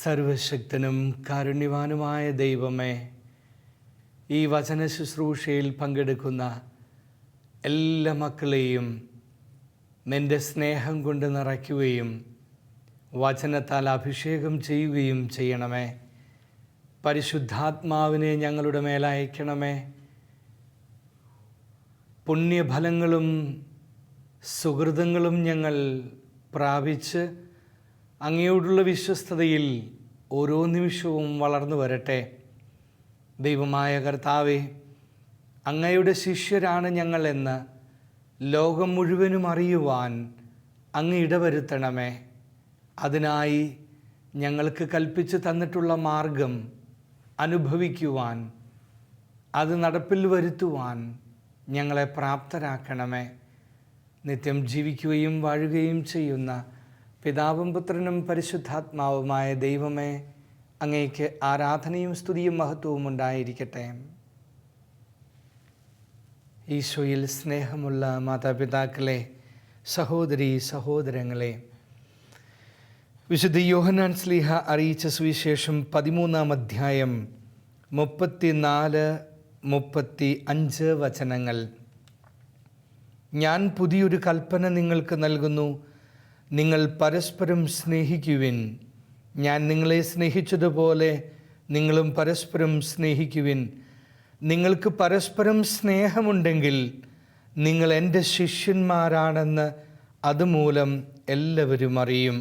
സർവശക്തനും കാരുണ്യവാനുമായ ദൈവമേ, ഈ വചന ശുശ്രൂഷയിൽ പങ്കെടുക്കുന്ന എല്ലാ മക്കളെയും നിൻ്റെ സ്നേഹം കൊണ്ട് നിറയ്ക്കുകയും വചനത്താൽ അഭിഷേകം ചെയ്യുകയും ചെയ്യണമേ. പരിശുദ്ധാത്മാവിനെ ഞങ്ങളുടെ മേലയക്കണമേ. പുണ്യഫലങ്ങളും സുഹൃതങ്ങളും ഞങ്ങൾ പ്രാപിച്ച് അങ്ങയോടുള്ള വിശ്വസ്തതയിൽ ഓരോ നിമിഷവും വളർന്നു വരട്ടെ. ദൈവമായ കർത്താവേ, അങ്ങയുടെ ശിഷ്യരാണ് ഞങ്ങളെന്ന് ലോകം മുഴുവനും അറിയുവാൻ അങ്ങ് ഇടവരുത്തണമേ. അതിനായി ഞങ്ങൾക്ക് കൽപ്പിച്ച് തന്നിട്ടുള്ള മാർഗം അനുഭവിക്കുവാൻ, അത് നടപ്പിൽ വരുത്തുവാൻ ഞങ്ങളെ പ്രാപ്തരാക്കണമേ. നിത്യം ജീവിക്കുകയും വാഴുകയും ചെയ്യുന്ന പിതാവും പുത്രനും പരിശുദ്ധാത്മാവുമായ ദൈവമേ, അങ്ങേക്ക് ആരാധനയും സ്തുതിയും മഹത്വവും ഉണ്ടായിരിക്കട്ടെ. ഈശോയിൽ സ്നേഹമുള്ള മാതാപിതാക്കളെ, സഹോദരീ സഹോദരങ്ങളെ, വിശുദ്ധ യോഹന്നാൻ ശ്ലീഹ അറിയിച്ച സുവിശേഷം 13-ാം അധ്യായം 34-35 വചനങ്ങൾ. ഞാൻ പുതിയൊരു കൽപ്പന നിങ്ങൾക്ക് നൽകുന്നു, നിങ്ങൾ പരസ്പരം സ്നേഹിക്കുവിൻ. ഞാൻ നിങ്ങളെ സ്നേഹിച്ചതുപോലെ നിങ്ങളും പരസ്പരം സ്നേഹിക്കുവിൻ. നിങ്ങൾക്ക് പരസ്പരം സ്നേഹമുണ്ടെങ്കിൽ നിങ്ങൾ എൻ്റെ ശിഷ്യന്മാരാണെന്ന് അതുമൂലം എല്ലാവരും അറിയും.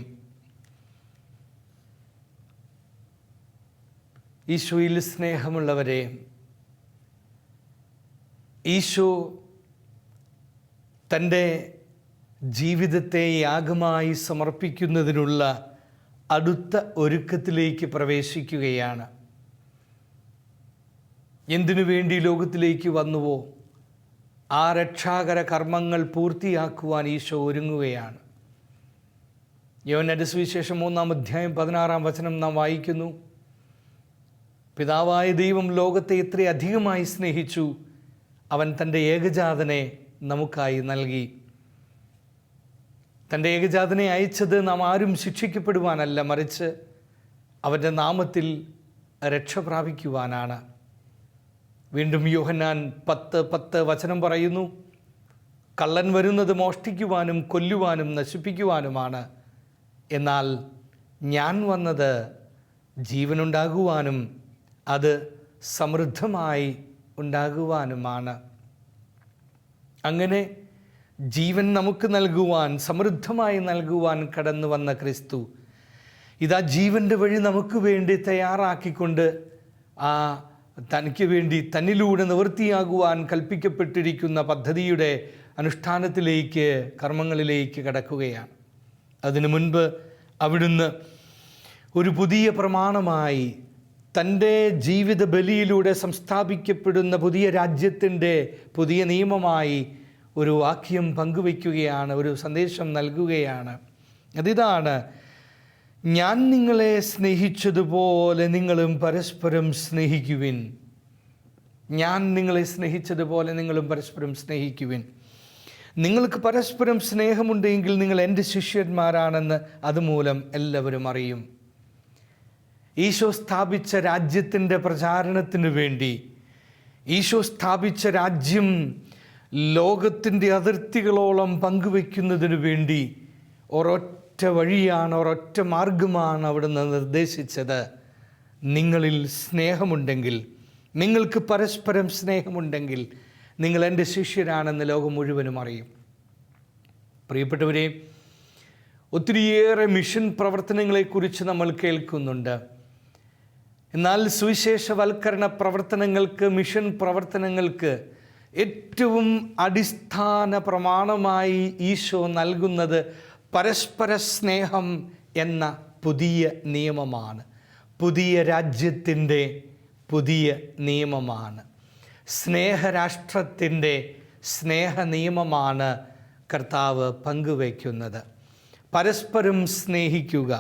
ഈശോയിൽ സ്നേഹമുള്ളവരെ, ഈശോ തൻ്റെ ജീവിതത്തെ യാഗമായി സമർപ്പിക്കുന്നതിനുള്ള അടുത്ത ഒരുക്കത്തിലേക്ക് പ്രവേശിക്കുകയാണ്. എന്തിനു വേണ്ടി ലോകത്തിലേക്ക് വന്നുവോ ആ രക്ഷാകര കർമ്മങ്ങൾ പൂർത്തിയാക്കുവാൻ ഈശോ ഒരുങ്ങുകയാണ്. യോഹന്നാന്റെ സുവിശേഷം 3-ാം അധ്യായം 16-ാം വചനം നാം വായിക്കുന്നു. പിതാവായ ദൈവം ലോകത്തെ എത്രയധികമായി സ്നേഹിച്ചു, അവൻ തൻ്റെ ഏകജാതനെ നമുക്കായി നൽകി. തൻ്റെ ഏകജാതനെ അയച്ചത് നാം ആരും ശിക്ഷിക്കപ്പെടുവാനല്ല, മറിച്ച് അവൻ്റെ നാമത്തിൽ രക്ഷ പ്രാപിക്കുവാനാണ്. വീണ്ടും യോഹന്നാൻ 10:10 വചനം പറയുന്നു, കള്ളൻ വരുന്നത് മോഷ്ടിക്കുവാനും കൊല്ലുവാനും നശിപ്പിക്കുവാനുമാണ്, എന്നാൽ ഞാൻ വന്നത് ജീവനുണ്ടാകുവാനും അത് സമൃദ്ധമായി ഉണ്ടാകുവാനുമാണ്. അങ്ങനെ ജീവൻ നമുക്ക് നൽകുവാൻ, സമൃദ്ധമായി നൽകുവാൻ കടന്നു വന്ന ക്രിസ്തു ഇതാ ജീവൻ്റെ വഴി നമുക്ക് വേണ്ടി തയ്യാറാക്കിക്കൊണ്ട് തനിക്ക് വേണ്ടി തന്നിലൂടെ നിവൃത്തിയാകുവാൻ കൽപ്പിക്കപ്പെട്ടിരിക്കുന്ന പദ്ധതിയുടെ അനുഷ്ഠാനത്തിലേക്ക്, കർമ്മങ്ങളിലേക്ക് കടക്കുകയാണ്. അതിനു മുൻപ് അവിടുന്ന് ഒരു പുതിയ പ്രമാണമായി തൻ്റെ ജീവിത ബലിയിലൂടെ സംസ്ഥാപിക്കപ്പെടുന്ന പുതിയ രാജ്യത്തിൻ്റെ പുതിയ നിയമമായി ഒരു വാക്യം പങ്കുവയ്ക്കുകയാണ്, ഒരു സന്ദേശം നൽകുകയാണ്. അതിതാണ്, ഞാൻ നിങ്ങളെ സ്നേഹിച്ചതുപോലെ നിങ്ങളും പരസ്പരം സ്നേഹിക്കുവിൻ. ഞാൻ നിങ്ങളെ സ്നേഹിച്ചതുപോലെ നിങ്ങളും പരസ്പരം സ്നേഹിക്കുവിൻ. നിങ്ങൾക്ക് പരസ്പരം സ്നേഹമുണ്ടെങ്കിൽ നിങ്ങൾ എൻ്റെ ശിഷ്യന്മാരാണെന്ന് അതുമൂലം എല്ലാവരും അറിയും. ഈശോ സ്ഥാപിച്ച രാജ്യത്തിൻ്റെ പ്രചാരണത്തിന് വേണ്ടി, ഈശോ സ്ഥാപിച്ച രാജ്യം ലോകത്തിൻ്റെ അതിർത്തികളോളം പങ്കുവയ്ക്കുന്നതിന് വേണ്ടി ഒരൊറ്റ വഴിയാണ്, ഒരൊറ്റ മാർഗമാണ് അവിടുന്ന് നിർദ്ദേശിച്ചത്. നിങ്ങളിൽ സ്നേഹമുണ്ടെങ്കിൽ, നിങ്ങൾക്ക് പരസ്പരം സ്നേഹമുണ്ടെങ്കിൽ നിങ്ങൾ എൻ്റെ ശിഷ്യരാണെന്ന് ലോകം മുഴുവനും അറിയും. പ്രിയപ്പെട്ടവരെ, ഒത്തിരിയേറെ മിഷൻ പ്രവർത്തനങ്ങളെക്കുറിച്ച് നമ്മൾ കേൾക്കുന്നുണ്ട്. എന്നാൽ സുവിശേഷവൽക്കരണ പ്രവർത്തനങ്ങൾക്ക്, മിഷൻ പ്രവർത്തനങ്ങൾക്ക് ഏറ്റവും അടിസ്ഥാന പ്രമാണമായി ഈശോ നൽകുന്നത് പരസ്പര സ്നേഹം എന്ന പുതിയ നിയമമാണ്. പുതിയ രാജ്യത്തിൻ്റെ പുതിയ നിയമമാണ്. സ്നേഹരാഷ്ട്രത്തിൻ്റെ സ്നേഹ നിയമമാണ് കർത്താവ് പങ്കുവയ്ക്കുന്നത്. പരസ്പരം സ്നേഹിക്കുക,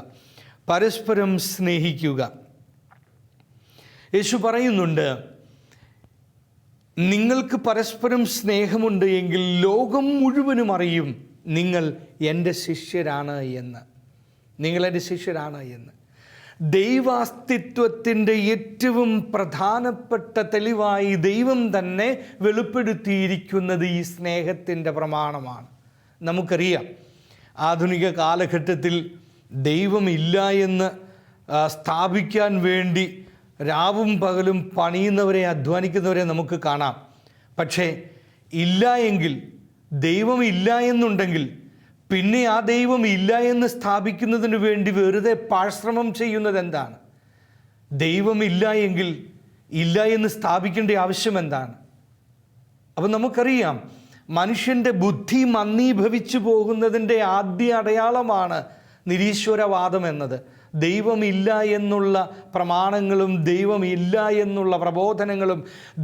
പരസ്പരം സ്നേഹിക്കുക. യേശു പറയുന്നുണ്ട്, നിങ്ങൾക്ക് പരസ്പരം സ്നേഹമുണ്ട് എങ്കിൽ ലോകം മുഴുവനും അറിയും നിങ്ങൾ എൻ്റെ ശിഷ്യരാണ് എന്ന്. നിങ്ങളെൻ്റെ ശിഷ്യരാണ് എന്ന്. ദൈവാസ്തിത്വത്തിൻ്റെ ഏറ്റവും പ്രധാനപ്പെട്ട തെളിവായി ദൈവം തന്നെ വെളിപ്പെടുത്തിയിരിക്കുന്നത് ഈ സ്നേഹത്തിൻ്റെ പ്രമാണമാണ്. നമുക്കറിയാം, ആധുനിക കാലഘട്ടത്തിൽ ദൈവമില്ല എന്ന് സ്ഥാപിക്കാൻ വേണ്ടി രാവും പകലും പണിയുന്നവരെ, അധ്വാനിക്കുന്നവരെ നമുക്ക് കാണാം. പക്ഷേ ഇല്ല എങ്കിൽ, ദൈവമില്ല എന്നുണ്ടെങ്കിൽ പിന്നെ ആ ദൈവം ഇല്ല എന്ന് സ്ഥാപിക്കുന്നതിന് വേണ്ടി വെറുതെ പാഴ്ശ്രമം ചെയ്യുന്നത് എന്താണ്? ദൈവമില്ല എങ്കിൽ ഇല്ല എന്ന് സ്ഥാപിക്കേണ്ട ആവശ്യം എന്താണ്? അപ്പം നമുക്കറിയാം, മനുഷ്യൻ്റെ ബുദ്ധി മന്ദീഭവിച്ചു പോകുന്നതിൻ്റെ ആദ്യ അടയാളമാണ് നിരീശ്വരവാദം എന്നത്. ദൈവമില്ല എന്നുള്ള പ്രമാണങ്ങളും ദൈവമില്ല എന്നുള്ള പ്രബോധനങ്ങളും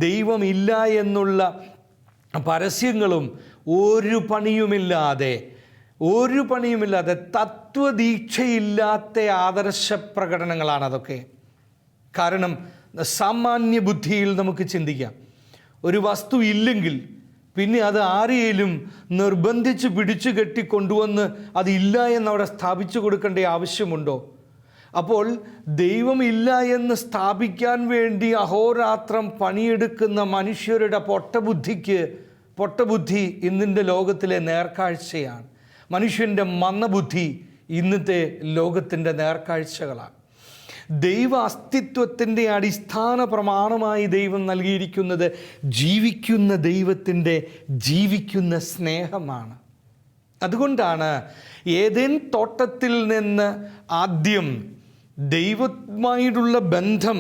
ദൈവമില്ല എന്നുള്ള പരസ്യങ്ങളും ഒരു പണിയുമില്ലാതെ തത്വദീക്ഷയില്ലാത്ത ആദർശ പ്രകടനങ്ങളാണ് അതൊക്കെ. കാരണം സാമാന്യ ബുദ്ധിയിൽ നമുക്ക് ചിന്തിക്കാം, ഒരു വസ്തു ഇല്ലെങ്കിൽ പിന്നെ അത് ആരെയും നിർബന്ധിച്ച് പിടിച്ചു കെട്ടി കൊണ്ടുവന്ന് അതില്ല എന്നവിടെ സ്ഥാപിച്ചു കൊടുക്കേണ്ട ആവശ്യമുണ്ടോ? അപ്പോൾ ദൈവമില്ല എന്ന് സ്ഥാപിക്കാൻ വേണ്ടി അഹോരാത്രം പണിയെടുക്കുന്ന മനുഷ്യരുടെ പൊട്ടബുദ്ധി ഇന്നിൻ്റെ ലോകത്തിലെ നേർക്കാഴ്ചയാണ്. മനുഷ്യൻ്റെ മന്ദബുദ്ധി ഇന്നത്തെ ലോകത്തിൻ്റെ നേർക്കാഴ്ചകളാണ്. ദൈവ അസ്തിത്വത്തിൻ്റെ അടിസ്ഥാന പ്രമാണമായി ദൈവം നൽകിയിരിക്കുന്നത് ജീവിക്കുന്ന ദൈവത്തിൻ്റെ ജീവിക്കുന്ന സ്നേഹമാണ്. അതുകൊണ്ടാണ് ഏദെൻ തോട്ടത്തിൽ നിന്ന് ആദ്യം ദൈവവുമായിട്ടുള്ള ബന്ധം,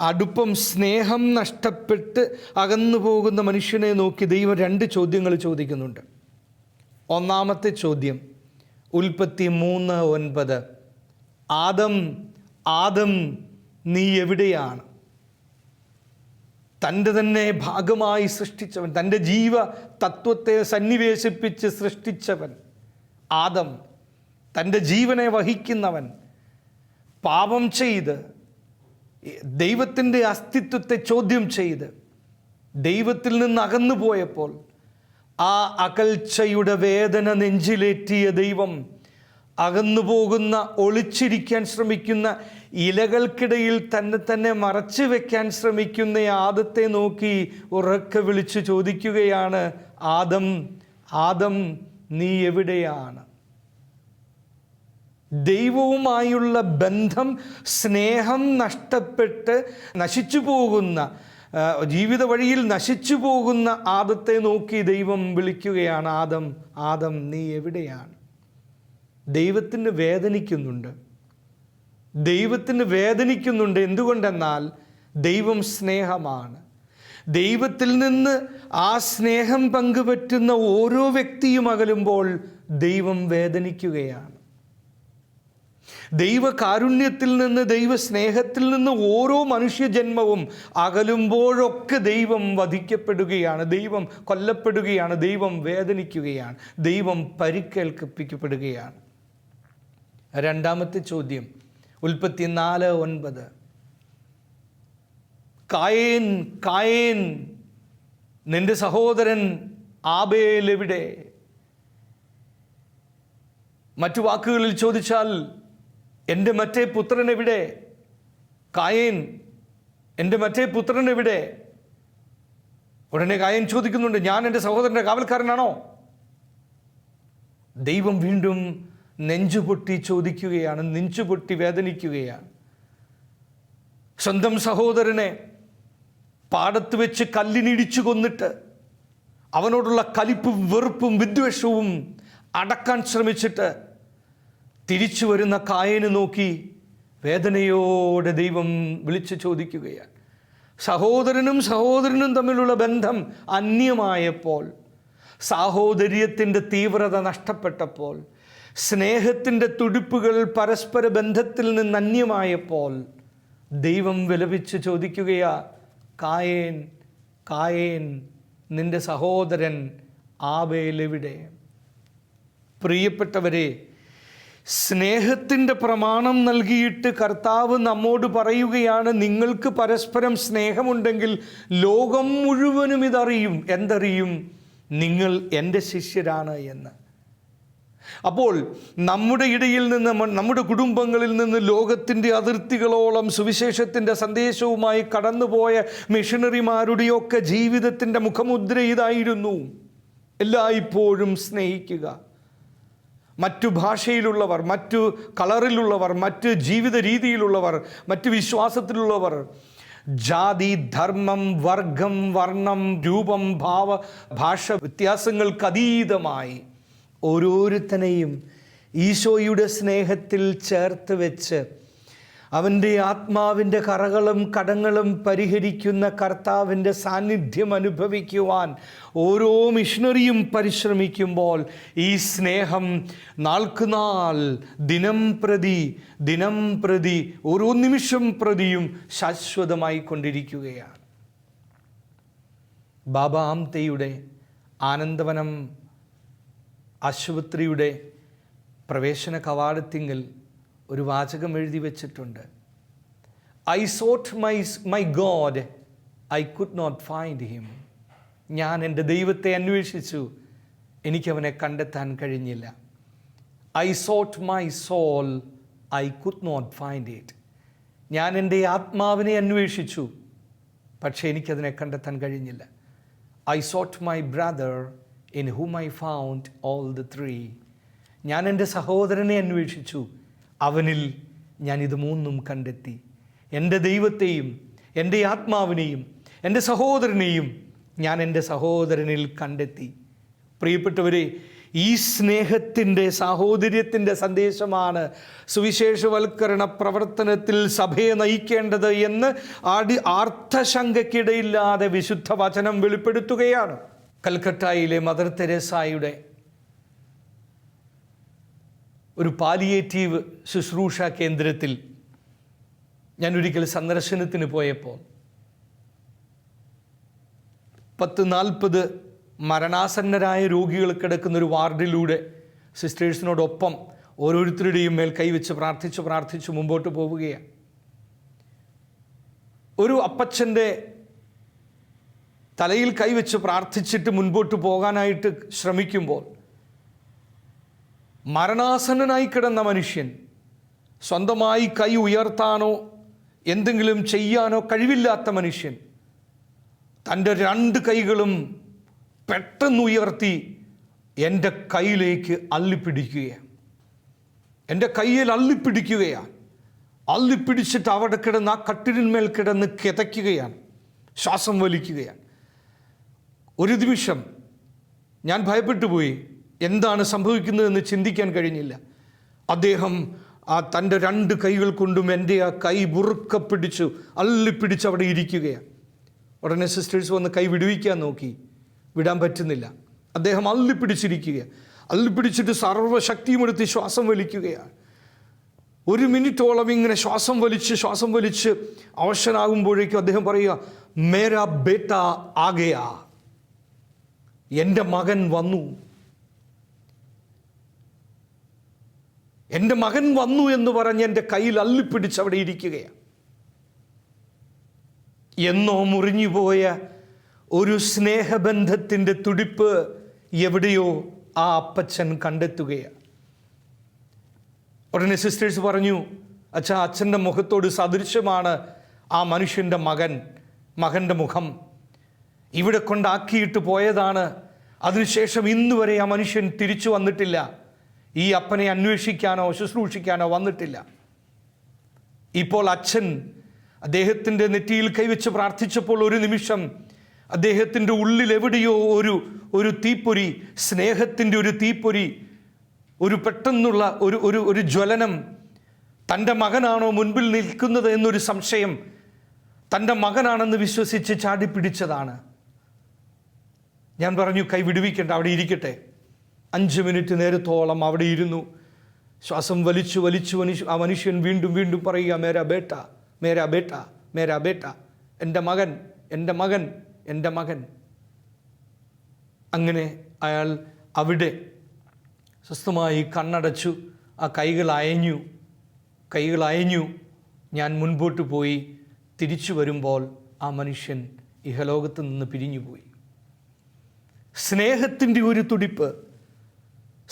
അടുപ്പം, സ്നേഹം നഷ്ടപ്പെട്ട് അകന്നു പോകുന്ന മനുഷ്യനെ നോക്കി ദൈവം 2 ചോദ്യങ്ങൾ ചോദിക്കുന്നുണ്ട്. ഒന്നാമത്തെ ചോദ്യം ഉൽപ്പത്തി 3:9, ആദം നീ എവിടെയാണ്? തൻ്റെ തന്നെ ഭാഗമായി സൃഷ്ടിച്ചവൻ, തൻ്റെ ജീവ തത്വത്തെ സന്നിവേശിപ്പിച്ച് സൃഷ്ടിച്ചവൻ ആദം, തൻ്റെ ജീവനെ വഹിക്കുന്നവൻ, പാപം ചെയ്ത് ദൈവത്തിൻ്റെ അസ്തിത്വത്തെ ചോദ്യം ചെയ്ത് ദൈവത്തിൽ നിന്ന് അകന്നു പോയപ്പോൾ ആ അകൽച്ചയുടെ വേദന നെഞ്ചിലേറ്റിയ ദൈവം അകന്നു പോകുന്ന, ഒളിച്ചിരിക്കാൻ ശ്രമിക്കുന്ന, ഇലകൾക്കിടയിൽ തന്നെ മറച്ചു വെക്കാൻ ശ്രമിക്കുന്ന ആദത്തെ നോക്കി ഉറക്കെ വിളിച്ചു ചോദിക്കുകയാണ്, ആദം നീ എവിടെയാണ്? ദൈവവുമായുള്ള ബന്ധം, സ്നേഹം നഷ്ടപ്പെട്ട് നശിച്ചു പോകുന്ന, ജീവിത വഴിയിൽ നശിച്ചു പോകുന്ന ആദത്തെ നോക്കി ദൈവം വിളിക്കുകയാണ്, ആദം നീ എവിടെയാണ്? ദൈവത്തിന് വേദനിക്കുന്നുണ്ട്. എന്തുകൊണ്ടെന്നാൽ ദൈവം സ്നേഹമാണ്. ദൈവത്തിൽ നിന്ന് ആ സ്നേഹം പങ്കുപറ്റുന്ന ഓരോ വ്യക്തിയും അകലുമ്പോൾ ദൈവം വേദനിക്കുകയാണ്. ദൈവകാരുണ്യത്തിൽ നിന്ന്, ദൈവസ്നേഹത്തിൽ നിന്ന് ഓരോ മനുഷ്യജന്മവും അകലുമ്പോഴൊക്കെ ദൈവം വധിക്കപ്പെടുകയാണ്, ദൈവം കൊല്ലപ്പെടുകയാണ്, ദൈവം വേദനിക്കുകയാണ്, ദൈവം പരിക്കേൽപ്പിക്കപ്പെടുകയാണ്. രണ്ടാമത്തെ ചോദ്യം ഉൽപ്പത്തി 4:9, കായേൻ നിന്റെ സഹോദരൻ ആബേൽ എവിടെ? മറ്റു വാക്കുകളിൽ ചോദിച്ചാൽ, എൻ്റെ മറ്റേ പുത്രൻ എവിടെ? കായേൻ, എൻ്റെ മറ്റേ പുത്രൻ എവിടെ? ഉടനെ കായേൻ ചോദിക്കുന്നുണ്ട്, ഞാൻ എൻ്റെ സഹോദരൻ്റെ കാവൽക്കാരനാണോ? ദൈവം വീണ്ടും നെഞ്ചുപൊട്ടി ചോദിക്കുകയാണ്, നെഞ്ചുപൊട്ടി വേദനിക്കുകയാണ്. സ്വന്തം സഹോദരനെ പാടത്ത് വെച്ച് കല്ലിനിടിച്ചു കൊന്നിട്ട് അവനോടുള്ള കലിപ്പും വെറുപ്പും വിദ്വേഷവും അടക്കാൻ ശ്രമിച്ചിട്ട് തിരിച്ചു വരുന്ന കായേനെ നോക്കി വേദനയോടെ ദൈവം വിളിച്ചു ചോദിക്കുകയാണ്. സഹോദരനും തമ്മിലുള്ള ബന്ധം അന്യമായപ്പോൾ, സാഹോദര്യത്തിൻ്റെ തീവ്രത നഷ്ടപ്പെട്ടപ്പോൾ, സ്നേഹത്തിൻ്റെ തുടിപ്പുകൾ പരസ്പര ബന്ധത്തിൽ നിന്ന് അന്യമായപ്പോൾ ദൈവം വിലപിച്ച് ചോദിക്കുകയാ, കായേൻ നിന്റെ സഹോദരൻ ആബേൽ എവിടെ? പ്രിയപ്പെട്ടവരെ, സ്നേഹത്തിൻ്റെ പ്രമാണം നൽകിയിട്ട് കർത്താവ് നമ്മോട് പറയുകയാണ്, നിങ്ങൾക്ക് പരസ്പരം സ്നേഹമുണ്ടെങ്കിൽ ലോകം മുഴുവനും ഇതറിയും. എന്തറിയും? നിങ്ങൾ എൻ്റെ ശിഷ്യരാണ് എന്ന്. അപ്പോൾ നമ്മുടെ ഇടയിൽ നിന്ന്, നമ്മുടെ കുടുംബങ്ങളിൽ നിന്ന് ലോകത്തിൻ്റെ അതിർത്തികളോളം സുവിശേഷത്തിൻ്റെ സന്ദേശവുമായി കടന്നുപോയ മിഷണറിമാരുടെയൊക്കെ ജീവിതത്തിൻ്റെ മുഖമുദ്ര ഇതായിരുന്നു: എല്ലായ്പ്പോഴും സ്നേഹിക്കുക. മറ്റു ഭാഷയിലുള്ളവർ, മറ്റു കളറിലുള്ളവർ, മറ്റ് ജീവിത രീതിയിലുള്ളവർ, മറ്റു വിശ്വാസത്തിലുള്ളവർ, ജാതി, ധർമ്മം, വർഗം, വർണ്ണം, രൂപം, ഭാഷ വ്യത്യാസങ്ങൾക്കതീതമായി ഓരോരുത്തനെയും ഈശോയുടെ സ്നേഹത്തിൽ ചേർത്ത് വെച്ച് അവൻ്റെ ആത്മാവിൻ്റെ കറകളും കടങ്ങളും പരിഹരിക്കുന്ന കർത്താവിൻ്റെ സാന്നിധ്യം അനുഭവിക്കുവാൻ ഓരോ മിഷണറിയും പരിശ്രമിക്കുമ്പോൾ ഈ സ്നേഹം നാൾക്കുനാൾ, ദിനം പ്രതി, ഓരോ നിമിഷം പ്രതിയും ശാശ്വതമായി കൊണ്ടിരിക്കുകയാണ്. ബാബ ആംതെയുടെ ആനന്ദവനം ആശുപത്രിയുടെ പ്രവേശന കവാടത്തിങ്കൽ ഒരു വാചകം എഴുതി വച്ചിട്ടുണ്ട്: I sought my God, I could not find him. ഞാൻ എൻ്റെ ദൈവത്തെ അന്വേഷിച്ചു, എനിക്കവനെ കണ്ടെത്താൻ കഴിഞ്ഞില്ല. I sought my soul, I could not find it. ഞാൻ എൻ്റെ ആത്മാവിനെ അന്വേഷിച്ചു, പക്ഷേ എനിക്കതിനെ കണ്ടെത്താൻ കഴിഞ്ഞില്ല. I sought my brother in whom I found all the three. ഞാൻ എൻ്റെ സഹോദരനെ അന്വേഷിച്ചു, അവനിൽ ഞാൻ ഇത് മൂന്നും കണ്ടെത്തി. എൻ്റെ ദൈവത്തെയും എൻ്റെ ആത്മാവിനെയും എൻ്റെ സഹോദരനെയും ഞാൻ എൻ്റെ സഹോദരനിൽ കണ്ടെത്തി. പ്രിയപ്പെട്ടവരെ, ഈ സ്നേഹത്തിൻ്റെ, സാഹോദര്യത്തിൻ്റെ സന്ദേശമാണ് സുവിശേഷവൽക്കരണ പ്രവർത്തനത്തിൽ സഭയെ നയിക്കേണ്ടത് എന്ന് ആർത്ഥശങ്കയ്ക്കിടയില്ലാതെ വിശുദ്ധ വചനം വെളിപ്പെടുത്തുകയാണ്. കൽക്കട്ടയിലെ മദർ തെരേസായുടെ ഒരു പാലിയേറ്റീവ് ശുശ്രൂഷ കേന്ദ്രത്തിൽ ഞാൻ ഒരിക്കൽ സന്ദർശനത്തിന് പോയപ്പോൾ 40 മരണാസന്നരായ രോഗികൾ കിടക്കുന്നൊരു വാർഡിലൂടെ സിസ്റ്റേഴ്സിനോടൊപ്പം ഓരോരുത്തരുടെയും മേൽ കൈവച്ച് പ്രാർത്ഥിച്ചു മുമ്പോട്ട് പോവുകയാണ്. ഒരു അപ്പച്ചൻ്റെ തലയിൽ കൈവച്ച് പ്രാർത്ഥിച്ചിട്ട് മുൻപോട്ട് പോകാനായിട്ട് ശ്രമിക്കുമ്പോൾ മരണാസന്നനായി കിടന്ന മനുഷ്യൻ, സ്വന്തമായി കൈ ഉയർത്താനോ എന്തെങ്കിലും ചെയ്യാനോ കഴിവില്ലാത്ത മനുഷ്യൻ, തൻ്റെ 2 കൈകളും പെട്ടെന്ന് ഉയർത്തി എൻ്റെ കയ്യിലേക്ക് അള്ളിപ്പിടിക്കുകയാണ്. എൻ്റെ കയ്യിൽ അള്ളിപ്പിടിക്കുകയാണ്. അള്ളിപ്പിടിച്ചിട്ട് അവിടെ കിടന്ന് ആ കട്ടിലിന്മേൽ കിടന്ന് കിതയ്ക്കുകയാണ്, ശ്വാസം വലിക്കുകയാണ്. ഒരു നിമിഷം ഞാൻ ഭയപ്പെട്ടു പോയി. എന്താണ് സംഭവിക്കുന്നതെന്ന് ചിന്തിക്കാൻ കഴിഞ്ഞില്ല. അദ്ദേഹം തൻ്റെ 2 കൈകൾ കൊണ്ടും എൻ്റെ ആ കൈ മുറുക്കെ പിടിച്ചു അള്ളിപ്പിടിച്ച് അവിടെ ഇരിക്കുകയാണ്. ഉടനെ സിസ്റ്റേഴ്സ് വന്ന് കൈ വിടുവിക്കാൻ നോക്കി, വിടാൻ പറ്റുന്നില്ല. അദ്ദേഹം അള്ളിപ്പിടിച്ചിരിക്കുകയാണ്. അള്ളിപ്പിടിച്ചിട്ട് സർവ്വശക്തിയും എടുത്ത് ശ്വാസം വലിക്കുകയാണ്. 1 മിനിറ്റോളം ഇങ്ങനെ ശ്വാസം വലിച്ച് അവശനാകുമ്പോഴേക്കും അദ്ദേഹം പറയുക, മേരാ ബേട്ട ആ ഗയാ, എൻ്റെ മകൻ വന്നു. എൻ്റെ മകൻ വന്നു എന്ന് പറഞ്ഞ് എൻ്റെ കയ്യിൽ അള്ളിപ്പിടിച്ച് അവിടെ ഇരിക്കുകയാണ്. എന്നോ മുറിഞ്ഞുപോയ ഒരു സ്നേഹബന്ധത്തിൻ്റെ തുടിപ്പ് എവിടെയോ ആ അപ്പച്ചൻ കണ്ടെത്തുകയാണ്. ഉടനെ സിസ്റ്റേഴ്സ് പറഞ്ഞു, അച്ഛൻ്റെ മുഖത്തോട് സദൃശ്യമാണ് ആ മനുഷ്യൻ്റെ മകൻ്റെ മുഖം. ഇവിടെ കൊണ്ടാക്കിയിട്ട് പോയതാണ്. അതിനുശേഷം ഇന്നുവരെ ആ മനുഷ്യൻ തിരിച്ചു വന്നിട്ടില്ല. ഈ അപ്പനെ അന്വേഷിക്കാനോ ശുശ്രൂഷിക്കാനോ വന്നിട്ടില്ല. ഇപ്പോൾ അച്ഛൻ അദ്ദേഹത്തിൻ്റെ നെറ്റിയിൽ കൈവച്ച് പ്രാർത്ഥിച്ചപ്പോൾ ഒരു നിമിഷം അദ്ദേഹത്തിൻ്റെ ഉള്ളിൽ എവിടെയോ ഒരു തീപ്പൊരി, സ്നേഹത്തിൻ്റെ ഒരു തീപ്പൊരി, ഒരു പെട്ടെന്നുള്ള ഒരു ജ്വലനം. തൻ്റെ മകനാണോ മുൻപിൽ നിൽക്കുന്നത് എന്നൊരു സംശയം, തൻ്റെ മകനാണെന്ന് വിശ്വസിച്ച് ചാടിപ്പിടിച്ചതാണ്. ഞാൻ പറഞ്ഞു, കൈ വിടുവിക്കണ്ട, അവിടെ ഇരിക്കട്ടെ. 5 മിനിറ്റ് നേരത്തോളം അവിടെ ഇരുന്നു. ശ്വാസം വലിച്ചു ആ മനുഷ്യൻ വീണ്ടും പറയുക, മേരാ ബേട്ട, മേരാ ബേട്ട, മേരാ ബേട്ട, എൻ്റെ മകൻ, എൻ്റെ മകൻ, എൻ്റെ മകൻ. അങ്ങനെ അയാൾ അവിടെ സ്വസ്ഥമായി കണ്ണടച്ചു. ആ കൈകൾ അയഞ്ഞു. ഞാൻ മുൻപോട്ട് പോയി. തിരിച്ചു വരുമ്പോൾ ആ മനുഷ്യൻ ഇഹലോകത്ത് നിന്ന് പിരിഞ്ഞുപോയി. സ്നേഹത്തിൻ്റെ ഒരു തുടിപ്പ്,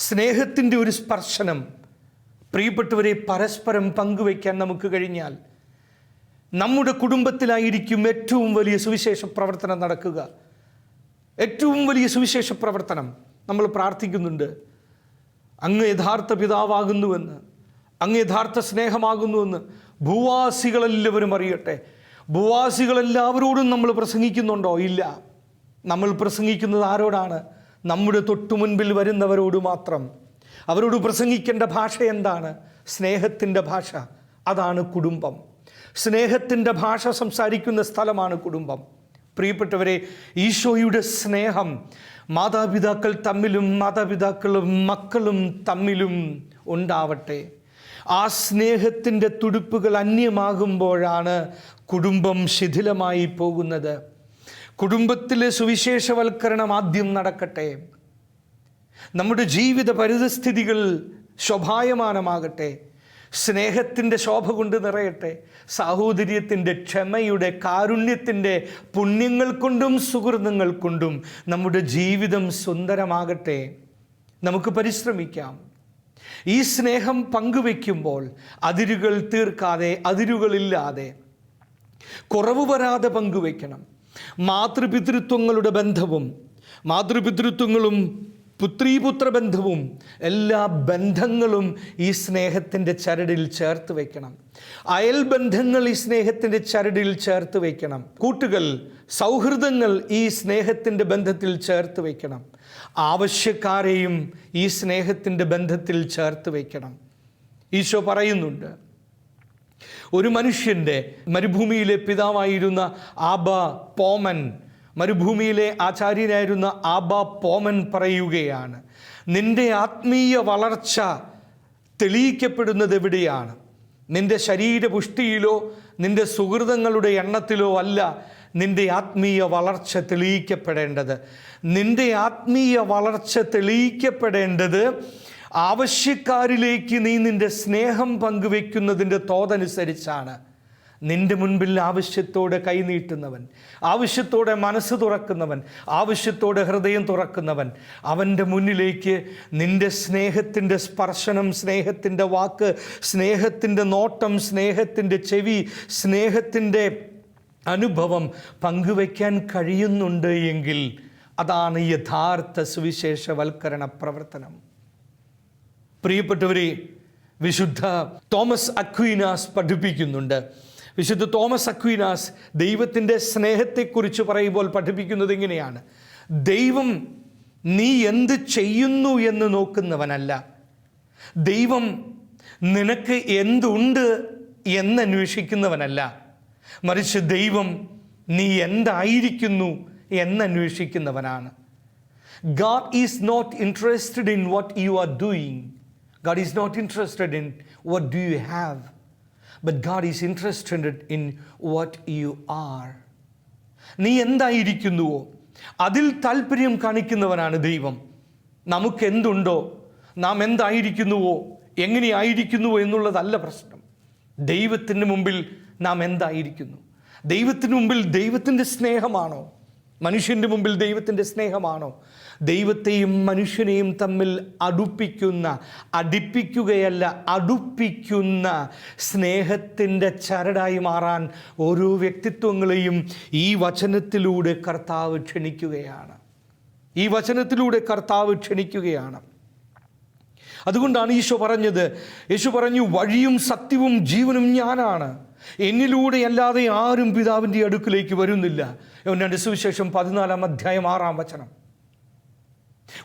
സ്നേഹത്തിൻ്റെ ഒരു സ്പർശനം പ്രിയപ്പെട്ടവരെ പരസ്പരം പങ്കുവയ്ക്കാൻ നമുക്ക് കഴിഞ്ഞാൽ നമ്മുടെ കുടുംബത്തിലായിരിക്കും ഏറ്റവും വലിയ സുവിശേഷ പ്രവർത്തനം നടക്കുക. ഏറ്റവും വലിയ സുവിശേഷ പ്രവർത്തനം. നമ്മൾ പ്രാർത്ഥിക്കുന്നുണ്ട്, അങ്ങ് യഥാർത്ഥ പിതാവാകുന്നുവെന്ന്, അങ്ങ് യഥാർത്ഥ സ്നേഹമാകുന്നുവെന്ന് ഭൂവാസികളെല്ലാവരും അറിയട്ടെ. ഭൂവാസികളെല്ലാവരോടും നമ്മൾ പ്രസംഗിക്കുന്നുണ്ടോ? ഇല്ല. നമ്മൾ പ്രസംഗിക്കുന്നത് ആരോടാണ്? നമ്മുടെ തൊട്ടു മുൻപിൽ വരുന്നവരോട് മാത്രം. അവരോട് പ്രസംഗിക്കേണ്ട ഭാഷ എന്താണ്? സ്നേഹത്തിൻ്റെ ഭാഷ. അതാണ് കുടുംബം. സ്നേഹത്തിൻ്റെ ഭാഷ സംസാരിക്കുന്ന സ്ഥലമാണ് കുടുംബം. പ്രിയപ്പെട്ടവരെ, ഈശോയുടെ സ്നേഹം മാതാപിതാക്കൾ തമ്മിലും മാതാപിതാക്കളും മക്കളും തമ്മിലും ഉണ്ടാവട്ടെ. ആ സ്നേഹത്തിൻ്റെ തുടിപ്പുകൾ അന്യമാകുമ്പോഴാണ് കുടുംബം ശിഥിലമായി പോകുന്നത്. കുടുംബത്തിലെ സുവിശേഷവൽക്കരണം ആദ്യം നടക്കട്ടെ. നമ്മുടെ ജീവിത പരിതസ്ഥിതികൾ ശോഭായമാനമാകട്ടെ. സ്നേഹത്തിൻ്റെ ശോഭ കൊണ്ട് നിറയട്ടെ. സാഹോദര്യത്തിൻ്റെ, ക്ഷമയുടെ, കാരുണ്യത്തിൻ്റെ പുണ്യങ്ങൾ കൊണ്ടും സുഹൃതങ്ങൾ കൊണ്ടും നമ്മുടെ ജീവിതം സുന്ദരമാകട്ടെ. നമുക്ക് പരിശ്രമിക്കാം. ഈ സ്നേഹം പങ്കുവെക്കുമ്പോൾ അതിരുകൾ തീർക്കാതെ, അതിരുകളില്ലാതെ, കുറവ് വരാതെ പങ്കുവെക്കണം. മാതൃപിതൃത്വങ്ങളുടെ ബന്ധവും മാതൃപിതൃത്വങ്ങളും പുത്രീപുത്ര ബന്ധവും എല്ലാ ബന്ധങ്ങളും ഈ സ്നേഹത്തിൻ്റെ ചരടിൽ ചേർത്ത് വയ്ക്കണം. അയൽ ബന്ധങ്ങൾ ഈ സ്നേഹത്തിൻ്റെ ചരടിൽ ചേർത്ത് വയ്ക്കണം. കൂട്ടുകൾ, സൗഹൃദങ്ങൾ ഈ സ്നേഹത്തിൻ്റെ ബന്ധത്തിൽ ചേർത്ത് വയ്ക്കണം. ആവശ്യക്കാരെയും ഈ സ്നേഹത്തിൻ്റെ ബന്ധത്തിൽ ചേർത്ത് വയ്ക്കണം. ഈശോ പറയുന്നുണ്ട്, ഒരു മനുഷ്യൻ്റെ, മരുഭൂമിയിലെ പിതാവായിരുന്ന ആബാ പോമൻ, മരുഭൂമിയിലെ ആചാര്യനായിരുന്ന ആബാ പോമൻ പറയുകയാണ്, നിന്റെ ആത്മീയ വളർച്ച തെളിയിക്കപ്പെടുന്നത് എവിടെയാണ്? നിന്റെ ശരീരപുഷ്ടിയിലോ നിന്റെ സുഹൃതങ്ങളുടെ എണ്ണത്തിലോ അല്ല നിന്റെ ആത്മീയ വളർച്ച തെളിയിക്കപ്പെടേണ്ടത്. നിന്റെ ആത്മീയ വളർച്ച തെളിയിക്കപ്പെടേണ്ടത് ആവശ്യക്കാരിലേക്ക് നീ നിന്റെ സ്നേഹം പങ്കുവെക്കുന്നതിൻ്റെ തോതനുസരിച്ചാണ്. നിന്റെ മുൻപിൽ ആവശ്യത്തോടെ കൈനീട്ടുന്നവൻ, ആവശ്യത്തോടെ മനസ്സ് തുറക്കുന്നവൻ, ആവശ്യത്തോടെ ഹൃദയം തുറക്കുന്നവൻ, അവൻ്റെ മുന്നിലേക്ക് നിന്റെ സ്നേഹത്തിൻ്റെ സ്പർശനം, സ്നേഹത്തിൻ്റെ വാക്ക്, സ്നേഹത്തിൻ്റെ നോട്ടം, സ്നേഹത്തിൻ്റെ ചെവി, സ്നേഹത്തിൻ്റെ അനുഭവം പങ്കുവയ്ക്കാൻ കഴിയുന്നുണ്ട് എങ്കിൽ അതാണ് യഥാർത്ഥ സുവിശേഷവൽക്കരണ പ്രവർത്തനം. പ്രിയപ്പെട്ടവരെ, വിശുദ്ധ തോമസ് അക്വീനാസ് പഠിപ്പിക്കുന്നുണ്ട്. വിശുദ്ധ തോമസ് അക്വീനാസ് ദൈവത്തിൻ്റെ സ്നേഹത്തെക്കുറിച്ച് പറയുമ്പോൾ പഠിപ്പിക്കുന്നത് ഇങ്ങനെയാണ്: ദൈവം നീ എന്ത് ചെയ്യുന്നു എന്ന് നോക്കുന്നവനല്ല, ദൈവം നിനക്ക് എന്തുണ്ട് എന്നന്വേഷിക്കുന്നവനല്ല, മറിച്ച് ദൈവം നീ എന്തായിരിക്കുന്നു എന്നന്വേഷിക്കുന്നവനാണ്. God is not interested in what you are doing. God is not interested in what do you have, but God is interested in what you are. നീ എന്തായിരിക്കുന്നുവോ അതിൽ താല്പര്യം കാണിക്കുന്നവനാണ് ദൈവം. നമുക്ക് എന്തുണ്ടോ, നാം എന്തായിരിക്കുന്നുവോ, എങ്ങനെയായിരിക്കുന്നുവോ എന്നുള്ളതല്ല പ്രശ്നം. ദൈവത്തിന് മുമ്പിൽ നാം എന്തായിരിക്കുന്നു? ദൈവത്തിന് മുമ്പിൽ ദൈവത്തിൻ്റെ സ്നേഹമാണോ? മനുഷ്യൻ്റെ മുമ്പിൽ ദൈവത്തിൻ്റെ സ്നേഹമാണോ? ദൈവത്തെയും മനുഷ്യനെയും തമ്മിൽ അടുപ്പിക്കുകയല്ല, അടുപ്പിക്കുന്ന സ്നേഹത്തിൻ്റെ ചരടായി മാറാൻ ഓരോ വ്യക്തിത്വങ്ങളെയും ഈ വചനത്തിലൂടെ കർത്താവ് ക്ഷണിക്കുകയാണ്. ഈ വചനത്തിലൂടെ കർത്താവ് ക്ഷണിക്കുകയാണ്. അതുകൊണ്ടാണ് ഈശോ പറഞ്ഞത്, യേശു പറഞ്ഞു, വഴിയും സത്യവും ജീവനും ഞാനാണ്, എന്നിലൂടെ അല്ലാതെ ആരും പിതാവിൻ്റെ അടുക്കിലേക്ക് വരുന്നില്ല. യോഹന്നാന്റെ സുവിശേഷം 14-ാം അധ്യായം 6-ാം വചനം.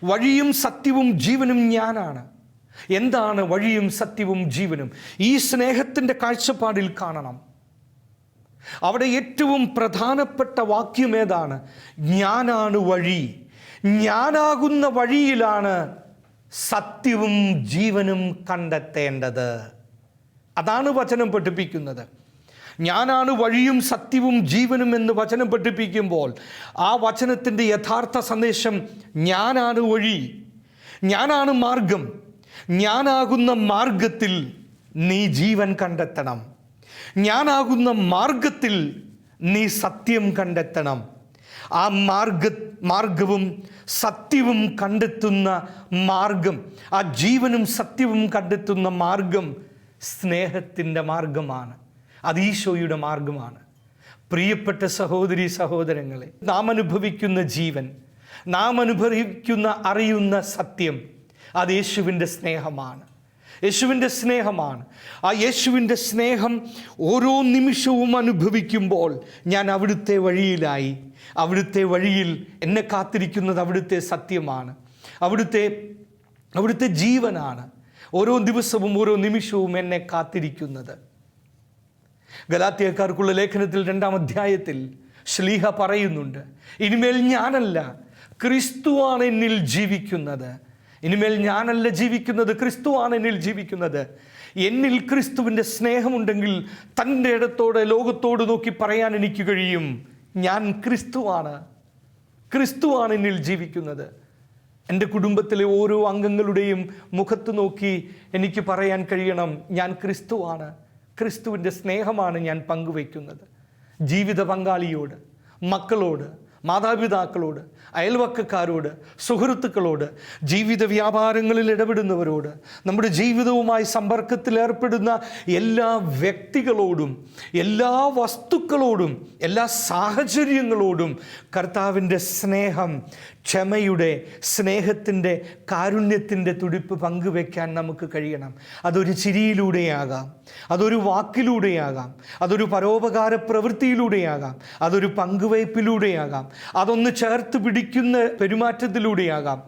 വഴിയും സത്യവും ജീവനും ഞാനാണ്. എന്താണ് വഴിയും സത്യവും ജീവനും? ഈ സ്നേഹത്തിൻ്റെ കാഴ്ചപ്പാടിൽ കാണണം. അവിടെ ഏറ്റവും പ്രധാനപ്പെട്ട വാക്യം ഏതാണ്? ഞാനാണ് വഴി. ഞാനാകുന്ന വഴിയിലാണ് സത്യവും ജീവനും കണ്ടെത്തേണ്ടത്. അതാണ് വചനം പഠിപ്പിക്കുന്നത്. ഞാനാണ് വഴിയും സത്യവും ജീവനും എന്ന് വചനം പഠിപ്പിക്കുമ്പോൾ ആ വചനത്തിൻ്റെ യഥാർത്ഥ സന്ദേശം ഞാനാണ് വഴി, ഞാനാണ് മാർഗം. ഞാനാകുന്ന മാർഗത്തിൽ നീ ജീവൻ കണ്ടെത്തണം. ഞാനാകുന്ന മാർഗത്തിൽ നീ സത്യം കണ്ടെത്തണം. ആ മാർഗവും സത്യവും കണ്ടെത്തുന്ന മാർഗം, ആ ജീവനും സത്യവും കണ്ടെത്തുന്ന മാർഗം സ്നേഹത്തിൻ്റെ മാർഗമാണ്. അത് ഈശോയുടെ മാർഗമാണ്. പ്രിയപ്പെട്ട സഹോദരീ സഹോദരങ്ങളെ, നാം അനുഭവിക്കുന്ന ജീവൻ, നാം അറിയുന്ന സത്യം, അത് യേശുവിൻ്റെ സ്നേഹമാണ്. യേശുവിൻ്റെ സ്നേഹമാണ്. ആ യേശുവിൻ്റെ സ്നേഹം ഓരോ നിമിഷവും അനുഭവിക്കുമ്പോൾ ഞാൻ അവിടുത്തെ വഴിയിലായി. അവിടുത്തെ വഴിയിൽ എന്നെ കാത്തിരിക്കുന്നത് അവിടുത്തെ സത്യമാണ്, അവിടുത്തെ ജീവനാണ്. ഓരോ ദിവസവും ഓരോ നിമിഷവും എന്നെ കാത്തിരിക്കുന്നത്. ഗലാത്യക്കാർക്കുള്ള ലേഖനത്തിൽ 2-ാം അധ്യായത്തിൽ ശ്ലീഹ പറയുന്നുണ്ട്, ഇനിമേൽ ഞാനല്ല, ക്രിസ്തുവാണ് എന്നിൽ ജീവിക്കുന്നത്. ഇനിമേൽ ഞാനല്ല ജീവിക്കുന്നത്, ക്രിസ്തുവാണ് എന്നിൽ ജീവിക്കുന്നത്. എന്നിൽ ക്രിസ്തുവിൻ്റെ സ്നേഹമുണ്ടെങ്കിൽ തൻ്റെ ഇടത്തോടെ ലോകത്തോട് നോക്കി പറയാൻ എനിക്ക് കഴിയും, ഞാൻ ക്രിസ്തുവാണ് എന്നിൽ ജീവിക്കുന്നത്. എൻ്റെ കുടുംബത്തിലെ ഓരോ അംഗങ്ങളുടെയും മുഖത്ത് നോക്കി എനിക്ക് പറയാൻ കഴിയണം, ഞാൻ ക്രിസ്തുവാണ്. ക്രിസ്തുവിൻ്റെ സ്നേഹമാണ് ഞാൻ പങ്കുവയ്ക്കുന്നത്. ജീവിത പങ്കാളിയോട്, മക്കളോട്, മാതാപിതാക്കളോട്, അയൽവക്കക്കാരോട്, സുഹൃത്തുക്കളോട്, ജീവിത വ്യാപാരങ്ങളിൽ ഇടപെടുന്നവരോട്, നമ്മുടെ ജീവിതവുമായി സമ്പർക്കത്തിൽ ഏർപ്പെടുന്ന എല്ലാ വ്യക്തികളോടും, എല്ലാ വസ്തുക്കളോടും, എല്ലാ സാഹചര്യങ്ങളോടും കർത്താവിൻ്റെ സ്നേഹം, ക്ഷമയുടെ, സ്നേഹത്തിൻ്റെ, കാരുണ്യത്തിൻ്റെ തുടിപ്പ് പങ്കുവെക്കാൻ നമുക്ക് കഴിയണം. അതൊരു ചിരിയിലൂടെയാകാം, അതൊരു വാക്കിലൂടെയാകാം, അതൊരു പരോപകാര പ്രവൃത്തിയിലൂടെയാകാം, അതൊരു പങ്കുവയ്പ്പിലൂടെയാകാം, അതൊന്ന് ചേർത്ത് പിടിക്കുന്ന പെരുമാറ്റത്തിലൂടെയാകാം,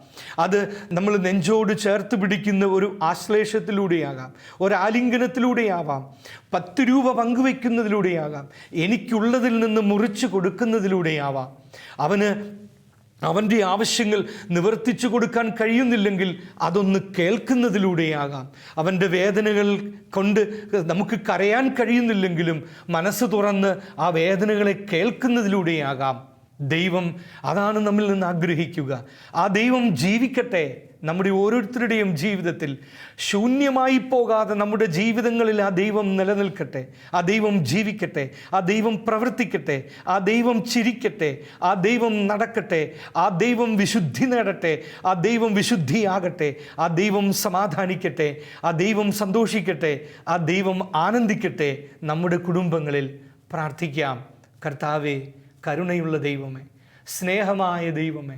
അത് നമ്മൾ നെഞ്ചോട് ചേർത്ത് പിടിക്കുന്ന ഒരു ആശ്ലേഷത്തിലൂടെയാകാം, ഒരാലിംഗനത്തിലൂടെയാവാം, 10 രൂപ പങ്കുവയ്ക്കുന്നതിലൂടെയാകാം, എനിക്കുള്ളതിൽ നിന്ന് മുറിച്ച് കൊടുക്കുന്നതിലൂടെയാവാം. അവൻ്റെ ആവശ്യങ്ങൾ നിവർത്തിച്ചു കൊടുക്കാൻ കഴിയുന്നില്ലെങ്കിൽ അതൊന്ന് കേൾക്കുന്നതിലൂടെയാകാം. അവൻ്റെ വേദനകൾ കൊണ്ട് നമുക്ക് കരയാൻ കഴിയുന്നില്ലെങ്കിലും മനസ്സ് തുറന്ന് ആ വേദനകളെ കേൾക്കുന്നതിലൂടെയാകാം. ദൈവം അതാണ് നമ്മിൽ നിന്ന് ആഗ്രഹിക്കുക. ആ ദൈവം ജീവിക്കട്ടെ നമ്മുടെ ഓരോരുത്തരുടെയും ജീവിതത്തിൽ. ശൂന്യമായി പോകാതെ നമ്മുടെ ജീവിതങ്ങളിൽ ആ ദൈവം നിലനിൽക്കട്ടെ, ആ ദൈവം ജീവിക്കട്ടെ, ആ ദൈവം പ്രവർത്തിക്കട്ടെ, ആ ദൈവം ചിരിക്കട്ടെ, ആ ദൈവം നടക്കട്ടെ, ആ ദൈവം വിശുദ്ധി നേടട്ടെ, ആ ദൈവം വിശുദ്ധിയാകട്ടെ, ആ ദൈവം സമാധാനിക്കട്ടെ, ആ ദൈവം സന്തോഷിക്കട്ടെ, ആ ദൈവം ആനന്ദിക്കട്ടെ. നമ്മുടെ കുടുംബങ്ങളിൽ പ്രാർത്ഥിക്കാം. കർത്താവേ, കരുണയുള്ള ദൈവമേ, സ്നേഹമായ ദൈവമേ,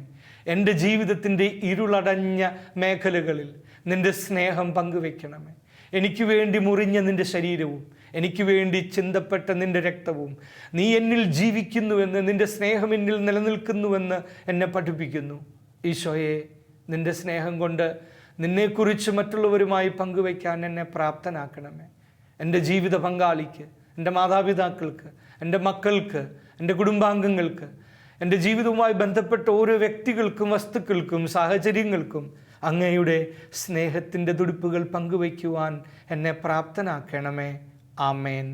എൻ്റെ ജീവിതത്തിൻ്റെ ഇരുളടഞ്ഞ മേഖലകളിൽ നിൻ്റെ സ്നേഹം പങ്കുവെക്കണമേ. എനിക്ക് വേണ്ടി മുറിഞ്ഞ നിൻ്റെ ശരീരവും, എനിക്ക് വേണ്ടി ചിന്തപ്പെട്ട നിൻ്റെ രക്തവും, നീ എന്നിൽ ജീവിക്കുന്നുവെന്ന്, നിൻ്റെ സ്നേഹം എന്നിൽ നിലനിൽക്കുന്നുവെന്ന് എന്നെ പഠിപ്പിക്കുന്നു. ഈശോയെ, നിൻ്റെ സ്നേഹം കൊണ്ട് നിന്നെക്കുറിച്ച് മറ്റുള്ളവരുമായി പങ്കുവയ്ക്കാൻ എന്നെ പ്രാപ്തനാക്കണമേ. എൻ്റെ ജീവിത പങ്കാളിക്ക്, എൻ്റെ മാതാപിതാക്കൾക്ക്, എൻ്റെ മക്കൾക്ക്, എൻ്റെ കുടുംബാംഗങ്ങൾക്ക്, എൻ്റെ ജീവിതവുമായി ബന്ധപ്പെട്ട ഓരോ വ്യക്തികൾക്കും, വസ്തുക്കൾക്കും, സാഹചര്യങ്ങൾക്കും അങ്ങയുടെ സ്നേഹത്തിൻ്റെ തുടിപ്പുകൾ പങ്കുവയ്ക്കുവാൻ എന്നെ പ്രാപ്തനാക്കണമേ. ആമേൻ.